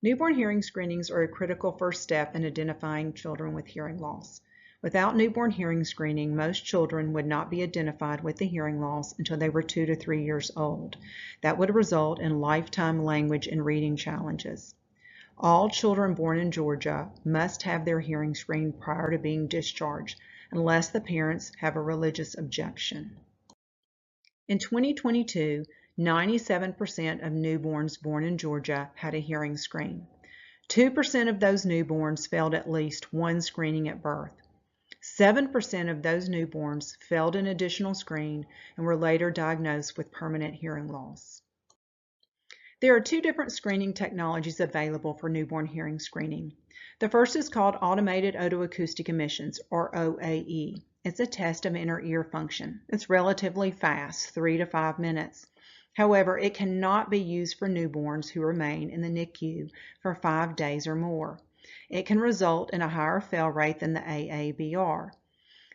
Newborn hearing screenings are a critical first step in identifying children with hearing loss. Without newborn hearing screening, most children would not be identified with the hearing loss until they were 2 to 3 years old. That would result in lifetime language and reading challenges. All children born in Georgia must have their hearing screened prior to being discharged, unless the parents have a religious objection. In 2022, 97% of newborns born in Georgia had a hearing screen. 2% of those newborns failed at least one screening at birth. 7% of those newborns failed an additional screen and were later diagnosed with permanent hearing loss. There are two different screening technologies available for newborn hearing screening. The first is called automated otoacoustic emissions, or OAE. It's a test of inner ear function. It's relatively fast, 3 to 5 minutes. However, it cannot be used for newborns who remain in the NICU for 5 days or more. It can result in a higher fail rate than the AABR.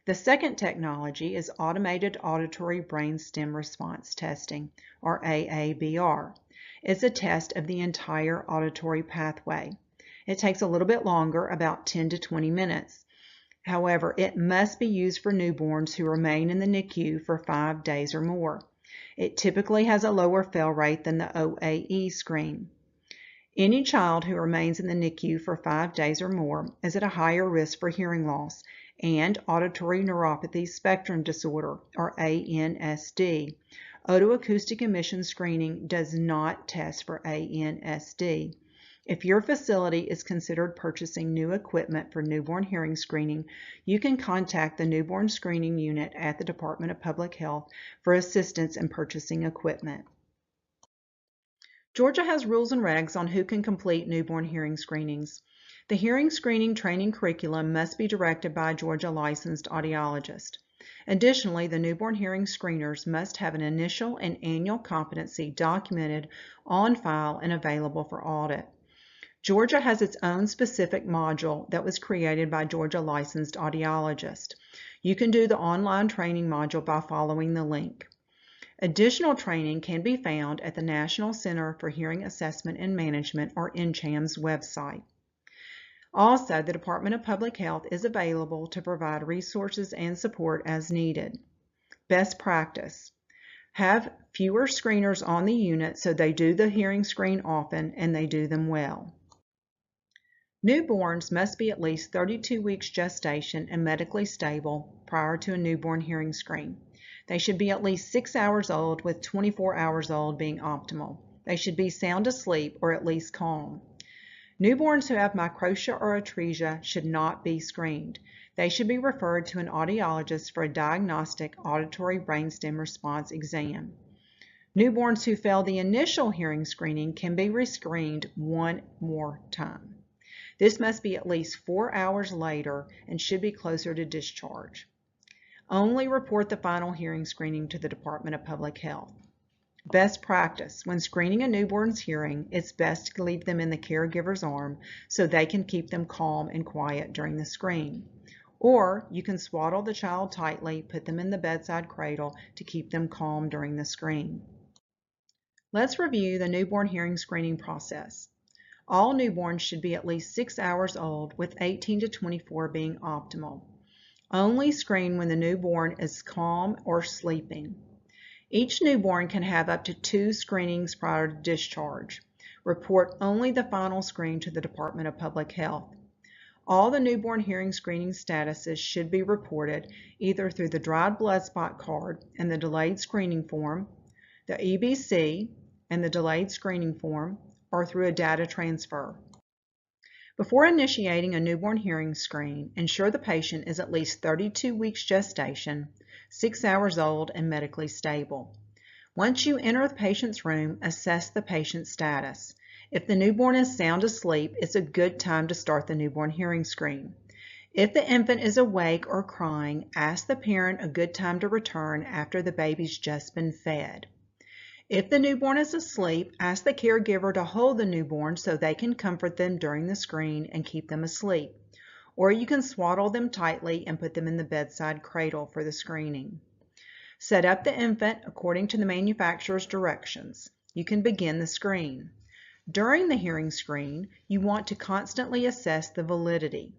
The second technology is automated auditory brainstem response testing, or AABR. It's a test of the entire auditory pathway. It takes a little bit longer, about 10 to 20 minutes. However, it must be used for newborns who remain in the NICU for 5 days or more. It typically has a lower fail rate than the OAE screen. Any child who remains in the NICU for 5 days or more is at a higher risk for hearing loss and auditory neuropathy spectrum disorder, or ANSD. Otoacoustic emission screening does not test for ANSD. If your facility is considered purchasing new equipment for newborn hearing screening, you can contact the Newborn Screening Unit at the Department of Public Health for assistance in purchasing equipment. Georgia has rules and regs on who can complete newborn hearing screenings. The hearing screening training curriculum must be directed by a Georgia licensed audiologist. Additionally, the newborn hearing screeners must have an initial and annual competency documented on file and available for audit. Georgia has its own specific module that was created by Georgia licensed audiologist. You can do the online training module by following the link. Additional training can be found at the National Center for Hearing Assessment and Management, or NCHAM's website. Also, the Department of Public Health is available to provide resources and support as needed. Best practice: have fewer screeners on the unit so they do the hearing screen often and they do them well. Newborns must be at least 32 weeks gestation and medically stable prior to a newborn hearing screen. They should be at least 6 hours old, with 24 hours old being optimal. They should be sound asleep or at least calm. Newborns who have microtia or atresia should not be screened. They should be referred to an audiologist for a diagnostic auditory brainstem response exam. Newborns who fail the initial hearing screening can be rescreened one more time. This must be at least 4 hours later and should be closer to discharge. Only report the final hearing screening to the Department of Public Health. Best practice: when screening a newborn's hearing, it's best to leave them in the caregiver's arm so they can keep them calm and quiet during the screen. Or you can swaddle the child tightly, put them in the bedside cradle to keep them calm during the screen. Let's review the newborn hearing screening process. All newborns should be at least 6 hours old, with 18 to 24 being optimal. Only screen when the newborn is calm or sleeping. Each newborn can have up to 2 screenings prior to discharge. Report only the final screen to the Department of Public Health. All the newborn hearing screening statuses should be reported either through the dried blood spot card and the delayed screening form, the EBC and the delayed screening form, or through a data transfer. Before initiating a newborn hearing screen, ensure the patient is at least 32 weeks gestation, 6 hours old, and medically stable. Once you enter the patient's room, assess the patient's status. If the newborn is sound asleep, it's a good time to start the newborn hearing screen. If the infant is awake or crying, ask the parent a good time to return after the baby's just been fed. If the newborn is asleep, ask the caregiver to hold the newborn so they can comfort them during the screen and keep them asleep. Or you can swaddle them tightly and put them in the bedside cradle for the screening. Set up the infant according to the manufacturer's directions. You can begin the screen. During the hearing screen, you want to constantly assess the validity.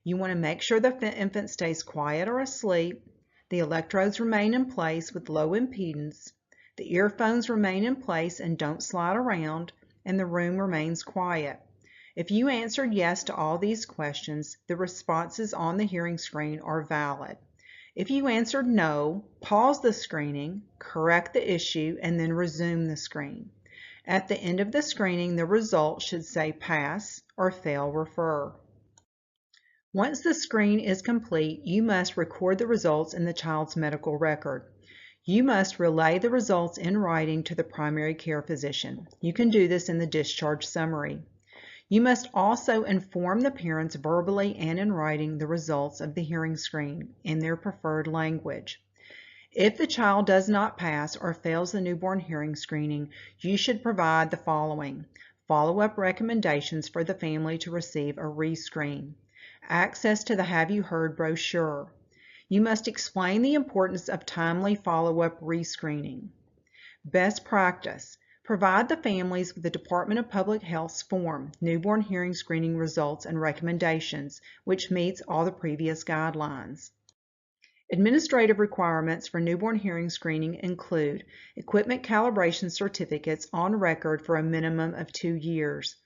You want to make sure the infant stays quiet or asleep, the electrodes remain in place with low impedance, the earphones remain in place and don't slide around, and the room remains quiet. If you answered yes to all these questions, the responses on the hearing screen are valid. If you answered no, pause the screening, correct the issue, and then resume the screen. At the end of the screening, the results should say pass or fail refer. Once the screen is complete, you must record the results in the child's medical record. You must relay the results in writing to the primary care physician. You can do this in the discharge summary. You must also inform the parents verbally and in writing the results of the hearing screen in their preferred language. If the child does not pass or fails the newborn hearing screening, you should provide the following: follow-up recommendations for the family to receive a rescreen, access to the Have You Heard brochure. You must explain the importance of timely follow-up rescreening. Best practice: provide the families with the Department of Public Health's form, Newborn Hearing Screening Results and Recommendations, which meets all the previous guidelines. Administrative requirements for newborn hearing screening include equipment calibration certificates on record for a minimum of 2 years.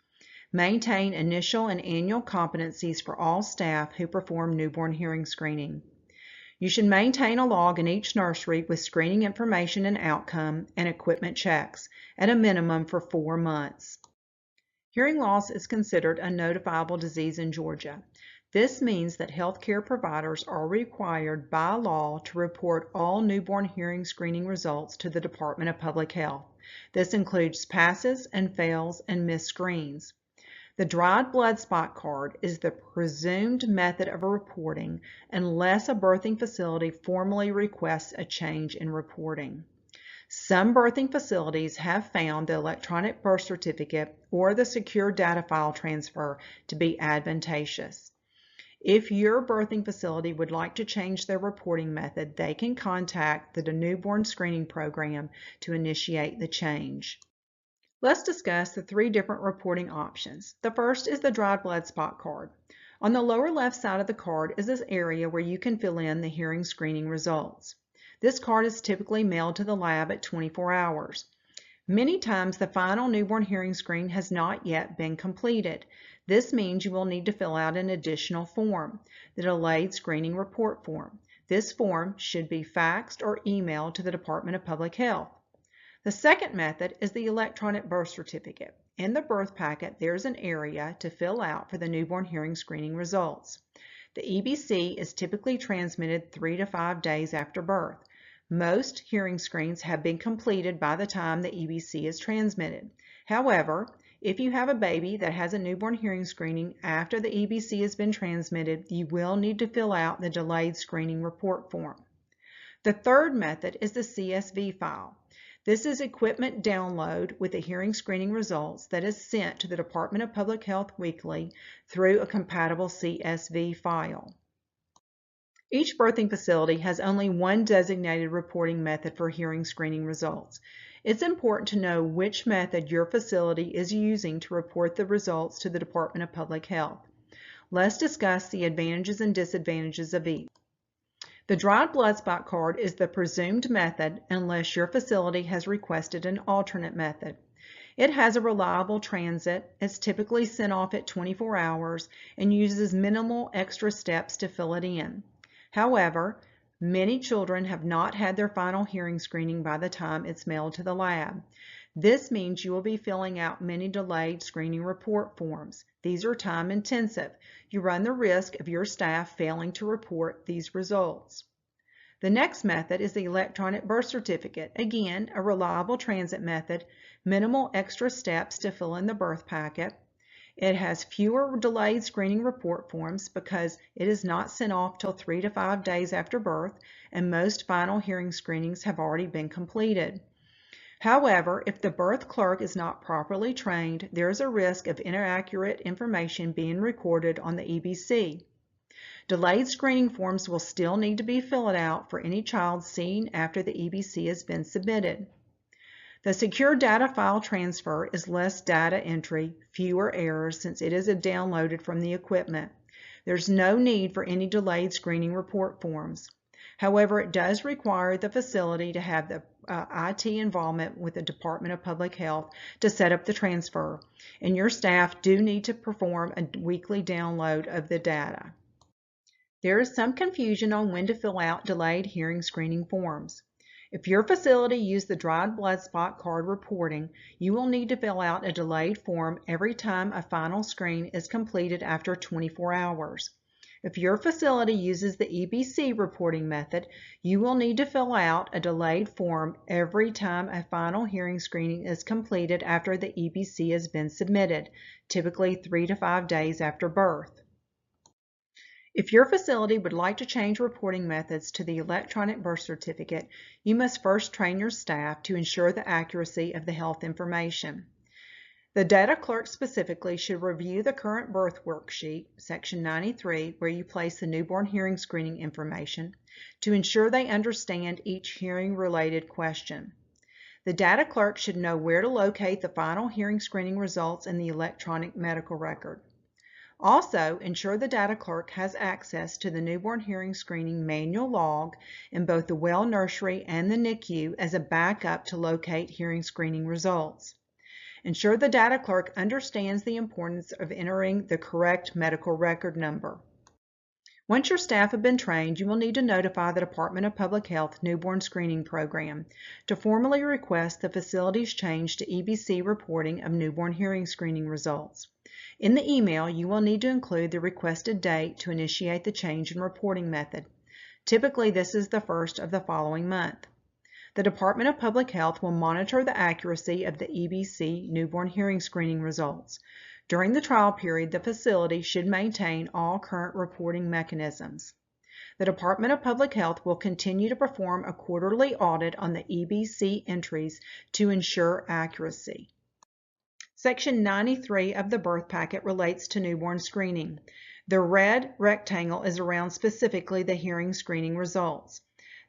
Maintain initial and annual competencies for all staff who perform newborn hearing screening. You should maintain a log in each nursery with screening information and outcome and equipment checks, at a minimum for 4 months. Hearing loss is considered a notifiable disease in Georgia. This means that healthcare providers are required by law to report all newborn hearing screening results to the Department of Public Health. This includes passes and fails and missed screens. The dried blood spot card is the presumed method of reporting unless a birthing facility formally requests a change in reporting. Some birthing facilities have found the electronic birth certificate or the secure data file transfer to be advantageous. If your birthing facility would like to change their reporting method, they can contact the newborn screening program to initiate the change. Let's discuss the 3 different reporting options. The first is the dried blood spot card. On the lower left side of the card is this area where you can fill in the hearing screening results. This card is typically mailed to the lab at 24 hours. Many times the final newborn hearing screen has not yet been completed. This means you will need to fill out an additional form, the Delayed Screening Report form. This form should be faxed or emailed to the Department of Public Health. The second method is the electronic birth certificate. In the birth packet, there's an area to fill out for the newborn hearing screening results. The EBC is typically transmitted 3 to 5 days after birth. Most hearing screens have been completed by the time the EBC is transmitted. However, if you have a baby that has a newborn hearing screening after the EBC has been transmitted, you will need to fill out the Delayed Screening Report form. The third method is the CSV file. This is equipment download with the hearing screening results that is sent to the Department of Public Health weekly through a compatible CSV file. Each birthing facility has only one designated reporting method for hearing screening results. It's important to know which method your facility is using to report the results to the Department of Public Health. Let's discuss the advantages and disadvantages of each. The dried blood spot card is the presumed method unless your facility has requested an alternate method. It has a reliable transit, is typically sent off at 24 hours, and uses minimal extra steps to fill it in. However, many children have not had their final hearing screening by the time it's mailed to the lab. This means you will be filling out many delayed screening report forms. These are time intensive. You run the risk of your staff failing to report these results. The next method is the electronic birth certificate. Again, a reliable transit method, minimal extra steps to fill in the birth packet. It has fewer delayed screening report forms because it is not sent off till 3 to 5 days after birth, and most final hearing screenings have already been completed. However, if the birth clerk is not properly trained, there is a risk of inaccurate information being recorded on the EBC. Delayed screening forms will still need to be filled out for any child seen after the EBC has been submitted. The secure data file transfer is less data entry, fewer errors since it is downloaded from the equipment. There's no need for any delayed screening report forms. However, it does require the facility to have the IT involvement with the Department of Public Health to set up the transfer, and your staff do need to perform a weekly download of the data. There is some confusion on when to fill out delayed hearing screening forms. If your facility used the dried blood spot card reporting, you will need to fill out a delayed form every time a final screen is completed after 24 hours. If your facility uses the EBC reporting method, you will need to fill out a delayed form every time a final hearing screening is completed after the EBC has been submitted, typically 3 to 5 days after birth. If your facility would like to change reporting methods to the electronic birth certificate, you must first train your staff to ensure the accuracy of the health information. The data clerk specifically should review the current birth worksheet, section 93, where you place the newborn hearing screening information, to ensure they understand each hearing-related question. The data clerk should know where to locate the final hearing screening results in the electronic medical record. Also, ensure the data clerk has access to the newborn hearing screening manual log in both the well nursery and the NICU as a backup to locate hearing screening results. Ensure the data clerk understands the importance of entering the correct medical record number. Once your staff have been trained, you will need to notify the Department of Public Health Newborn Screening Program to formally request the facility's change to EBC reporting of newborn hearing screening results. In the email, you will need to include the requested date to initiate the change in reporting method. Typically, this is the first of the following month. The Department of Public Health will monitor the accuracy of the EBC newborn hearing screening results. During the trial period, the facility should maintain all current reporting mechanisms. The Department of Public Health will continue to perform a quarterly audit on the EBC entries to ensure accuracy. Section 93 of the birth packet relates to newborn screening. The red rectangle is around specifically the hearing screening results.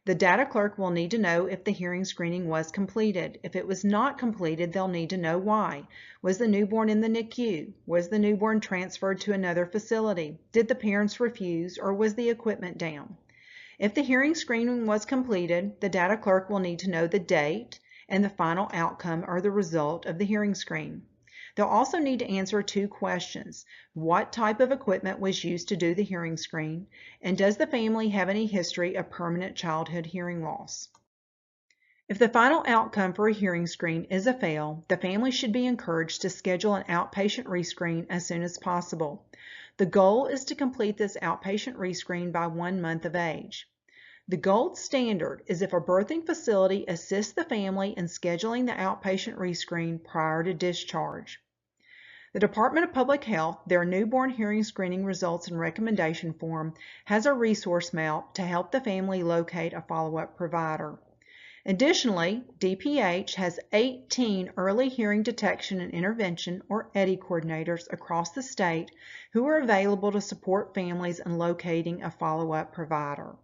The data clerk will need to know if the hearing screening was completed. If it was not completed, they'll need to know why. Was the newborn in the NICU? Was the newborn transferred to another facility? Did the parents refuse, or was the equipment down? If the hearing screening was completed, the data clerk will need to know the date and the final outcome or the result of the hearing screen. They'll also need to answer 2 questions. What type of equipment was used to do the hearing screen? And does the family have any history of permanent childhood hearing loss? If the final outcome for a hearing screen is a fail, the family should be encouraged to schedule an outpatient rescreen as soon as possible. The goal is to complete this outpatient rescreen by 1 month of age. The gold standard is if a birthing facility assists the family in scheduling the outpatient rescreen prior to discharge. The Department of Public Health, their newborn hearing screening results and recommendation form, has a resource map to help the family locate a follow-up provider. Additionally, DPH has 18 early hearing detection and intervention, or EDI coordinators, across the state who are available to support families in locating a follow-up provider.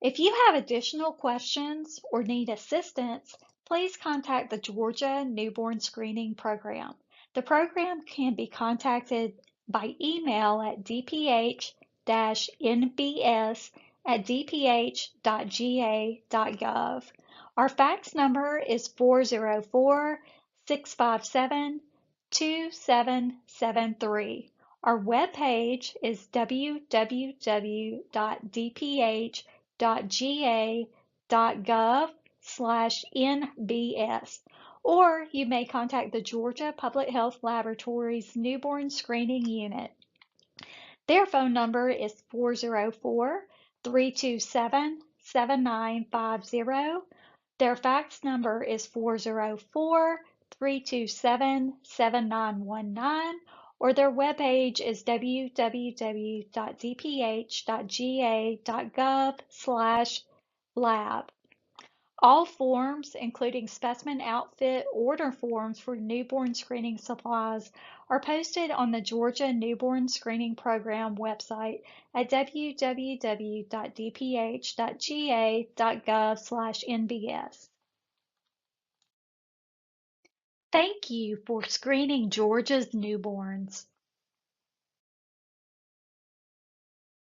If you have additional questions or need assistance, please contact the Georgia Newborn Screening Program. The program can be contacted by email at dph-nbs@dph.ga.gov. Our fax number is 404-657-2773. Our webpage is www.dph.ga.gov/nbs, or you may contact the Georgia Public Health Laboratories Newborn Screening Unit. Their phone number is 404-327-7950. Their fax number is 404-327-7919, or their webpage is www.dph.ga.gov/lab. All forms, including specimen outfit order forms for newborn screening supplies, are posted on the Georgia Newborn Screening Program website at www.dph.ga.gov/nbs. Thank you for screening Georgia's newborns.